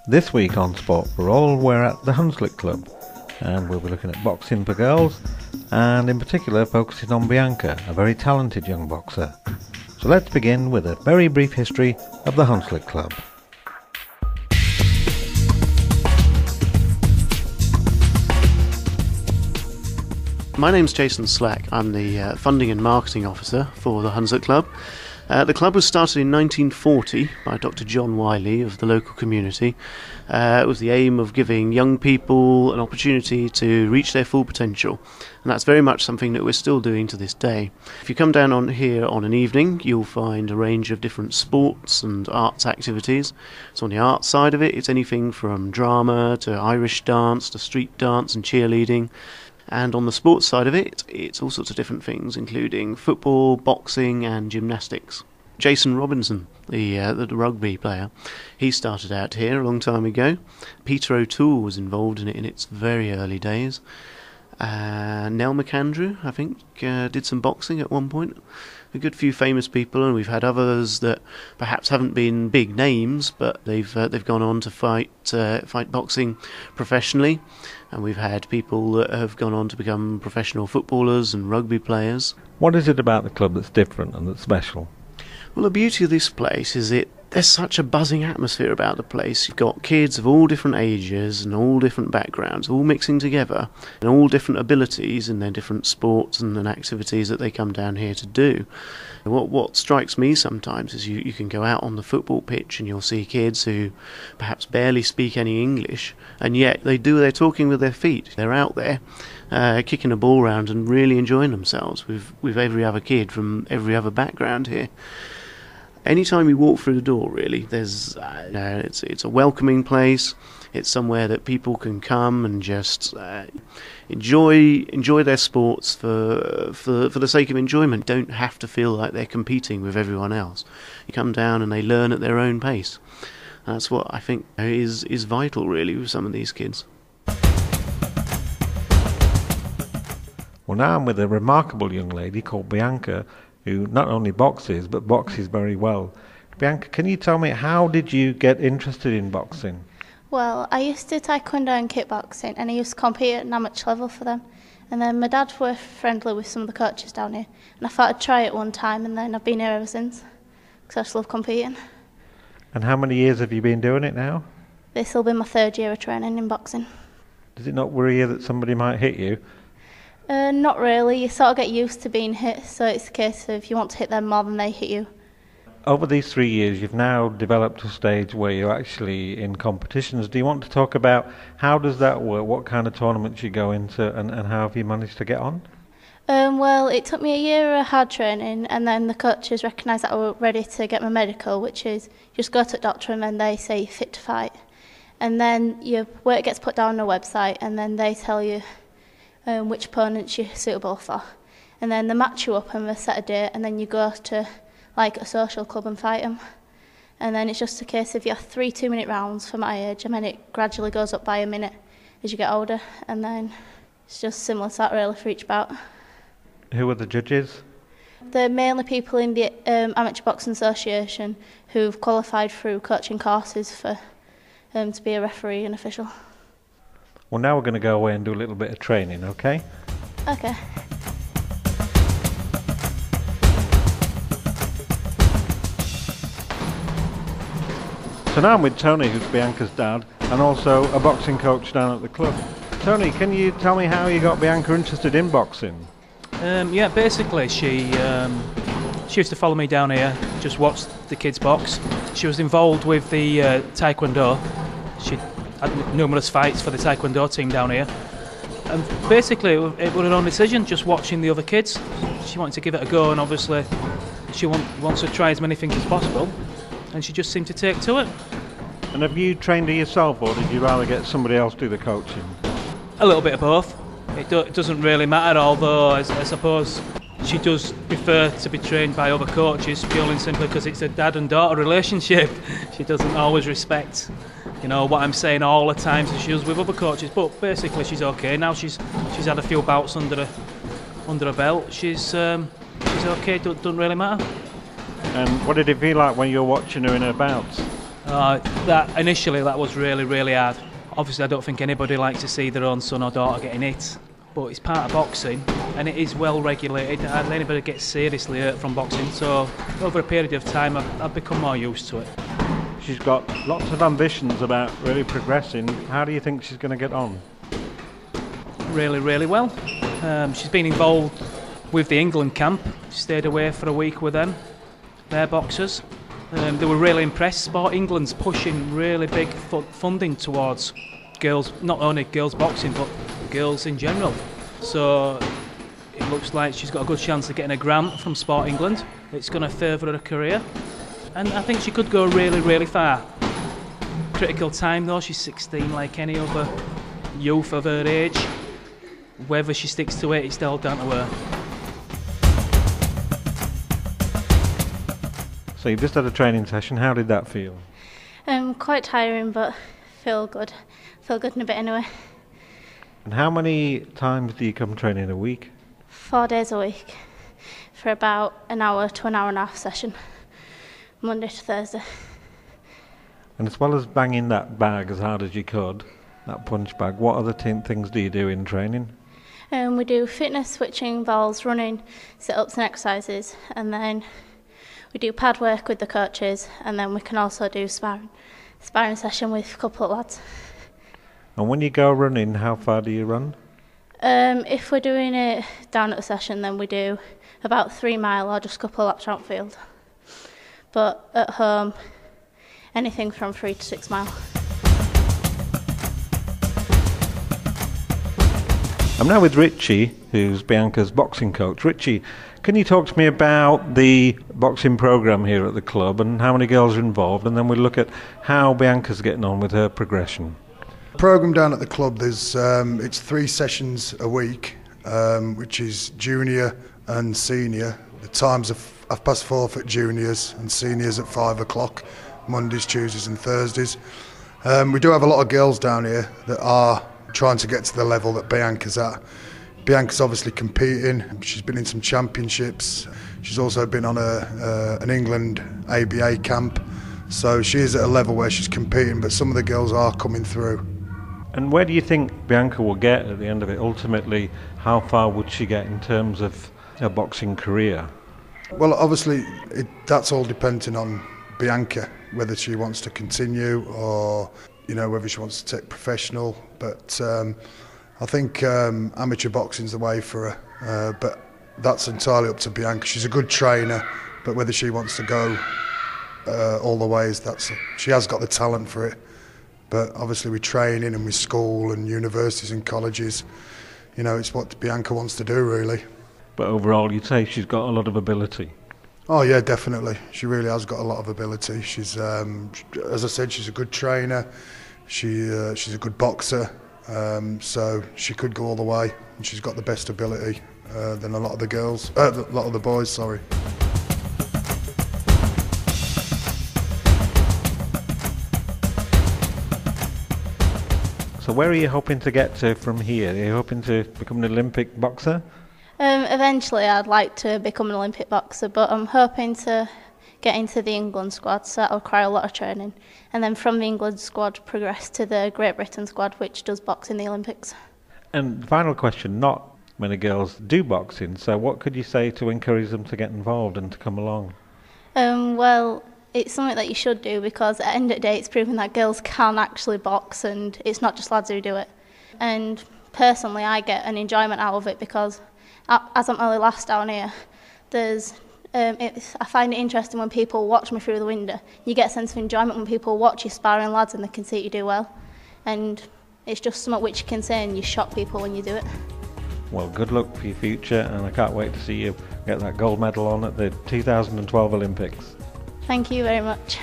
This week on Sport for All, we're at the Hunslet Club, and we'll be looking at boxing for girls, and in particular focusing on Bianca, a very talented young boxer. So let's begin with a very brief history of the Hunslet Club. My name's Jason Slack. I'm the Funding and Marketing Officer for the Hunslet Club. The club was started in 1940 by Dr. John Wiley of the local community. It was the aim of giving young people an opportunity to reach their full potential, and that's very much something that we're still doing to this day. If you come down on here on an evening, you'll find a range of different sports and arts activities. So on the arts side of it, it's anything from drama to Irish dance to street dance and cheerleading. And on the sports side of it, it's all sorts of different things, including football, boxing and gymnastics. Jason Robinson, the rugby player, he started out here a long time ago. Peter O'Toole was involved in it in its very early days. Nell McAndrew, I think, did some boxing at one point. A good few famous people, and we've had others that perhaps haven't been big names, but they've gone on to fight boxing professionally. And we've had people that have gone on to become professional footballers and rugby players. What is it about the club that's different and that's special? Well, the beauty of this place is there's such a buzzing atmosphere about the place. You've got kids of all different ages and all different backgrounds, all mixing together, and all different abilities in their different sports and activities that they come down here to do. What strikes me sometimes is you can go out on the football pitch and you'll see kids who perhaps barely speak any English, and yet they're talking with their feet. They're out there kicking a ball around and really enjoying themselves with every other kid from every other background here. Anytime you walk through the door, really, there's it's a welcoming place. It's somewhere that people can come and just enjoy their sports for the sake of enjoyment. Don't have to feel like they're competing with everyone else. You come down and they learn at their own pace. That's what I think is vital, really, with some of these kids. Well, now I'm with a remarkable young lady called Bianca, who not only boxes, but boxes very well. Bianca, can you tell me, how did you get interested in boxing? Well, I used to taekwondo and kickboxing, and I used to compete at an amateur level for them. And then my dad was friendly with some of the coaches down here, and I thought I'd try it one time, and then I've been here ever since, because I just love competing. And how many years have you been doing it now? This will be my 3rd year of training in boxing. Does it not worry you that somebody might hit you? Not really. You sort of get used to being hit, so it's a case of you want to hit them more than they hit you. Over these 3 years, you've now developed a stage where you're actually in competitions. Do you want to talk about how does that work, what kind of tournaments you go into, and how have you managed to get on? Well, it took me a year of hard training, and then the coaches recognised that I was ready to get my medical, which is you just go to the doctor and then they say you're fit to fight. And then your weight gets put down on a website, and then they tell you which opponents you're suitable for. And then they match you up and they set a date, and then you go to like a social club and fight them. And then it's just a case of you have 3 2-minute rounds for my age, and then it gradually goes up by a minute as you get older, and then it's just similar to that really for each bout. Who are the judges? They're mainly people in the Amateur Boxing Association who've qualified through coaching courses for to be a referee and official. Well, now we're going to go away and do a little bit of training, okay? Okay. So now I'm with Tony, who's Bianca's dad, and also a boxing coach down at the club. Tony, can you tell me how you got Bianca interested in boxing? Yeah, basically she used to follow me down here, just watch the kids box. She was involved with the taekwondo. She had numerous fights for the taekwondo team down here. And basically it was her own decision, just watching the other kids. She wanted to give it a go, and obviously she wants to try as many things as possible, and she just seemed to take to it. And have you trained her yourself, or did you rather get somebody else to do the coaching? A little bit of both. It doesn't really matter, although I suppose she does prefer to be trained by other coaches purely and simply because it's a dad and daughter relationship. She doesn't always respect, what I'm saying all the time, so she does with other coaches. But basically, she's okay now. She's had a few bouts under her belt. She's okay. Doesn't really matter. And what did it feel like when you were watching her in her bouts? That initially was really, really hard. Obviously, I don't think anybody likes to see their own son or daughter getting hit, but it's part of boxing and it is well regulated. Hardly anybody gets seriously hurt from boxing, so over a period of time I've become more used to it. She's got lots of ambitions about really progressing. How do you think she's going to get on? Really, really well. She's been involved with the England camp. She stayed away for a week with them, their boxers. They were really impressed. Sport England's pushing really big funding towards girls, not only girls boxing but girls in general. So it looks like she's got a good chance of getting a grant from Sport England. It's going to further her career, and I think she could go really, really far. Critical time though, she's 16 like any other youth of her age. Whether she sticks to it, it's still down to her. So you just had a training session. How did that feel? Quite tiring, but feel good. Feel good in a bit anyway. And how many times do you come training a week? 4 days a week for about an hour to an hour and a half session, Monday to Thursday. And as well as banging that bag as hard as you could, that punch bag, what other things do you do in training? We do fitness, which involves running, sit-ups and exercises, and then we do pad work with the coaches, and then we can also do sparring session with a couple of lads. And when you go running, how far do you run? If we're doing it down at the session, then we do about 3 mile or just a couple of laps around field. But at home, anything from 3 to 6 miles. I'm now with Richie, who's Bianca's boxing coach. Richie, can you talk to me about the boxing programme here at the club and how many girls are involved, and then we'll look at how Bianca's getting on with her progression. The programme down at the club, there's it's 3 sessions a week, which is junior and senior. The times are 4:30 for juniors and seniors at 5 o'clock, Mondays, Tuesdays and Thursdays. We do have a lot of girls down here that are trying to get to the level that Bianca's at. Bianca's obviously competing. She's been in some championships. She's also been on an England ABA camp. So she is at a level where she's competing, but some of the girls are coming through. And where do you think Bianca will get at the end of it? Ultimately, how far would she get in terms of her boxing career? Well, obviously, that's all depending on Bianca, whether she wants to continue or whether she wants to take professional. But I think amateur boxing's the way for her. But that's entirely up to Bianca. She's a good trainer, but whether she wants to go all the ways, she has got the talent for it. But obviously with training and with school and universities and colleges, it's what Bianca wants to do really. But overall, you'd say she's got a lot of ability? Oh yeah, definitely. She really has got a lot of ability. She's, as I said, she's a good trainer. She's a good boxer. So she could go all the way. And she's got the best ability than a lot of the girls, a lot of the boys. Sorry. So where are you hoping to get to from here? Are you hoping to become an Olympic boxer? Eventually I'd like to become an Olympic boxer, but I'm hoping to get into the England squad, so that'll require a lot of training. And then from the England squad progress to the Great Britain squad, which does box in the Olympics. And final question, not many girls do boxing, so what could you say to encourage them to get involved and to come along? Well, it's something that you should do, because at the end of the day it's proven that girls can actually box and it's not just lads who do it. And personally I get an enjoyment out of it because as I'm only last down here, I find it interesting when people watch me through the window. You get a sense of enjoyment when people watch you sparring lads and they can see you do well. And it's just something which you can say and you shock people when you do it. Well, good luck for your future, and I can't wait to see you get that gold medal on at the 2012 Olympics. Thank you very much.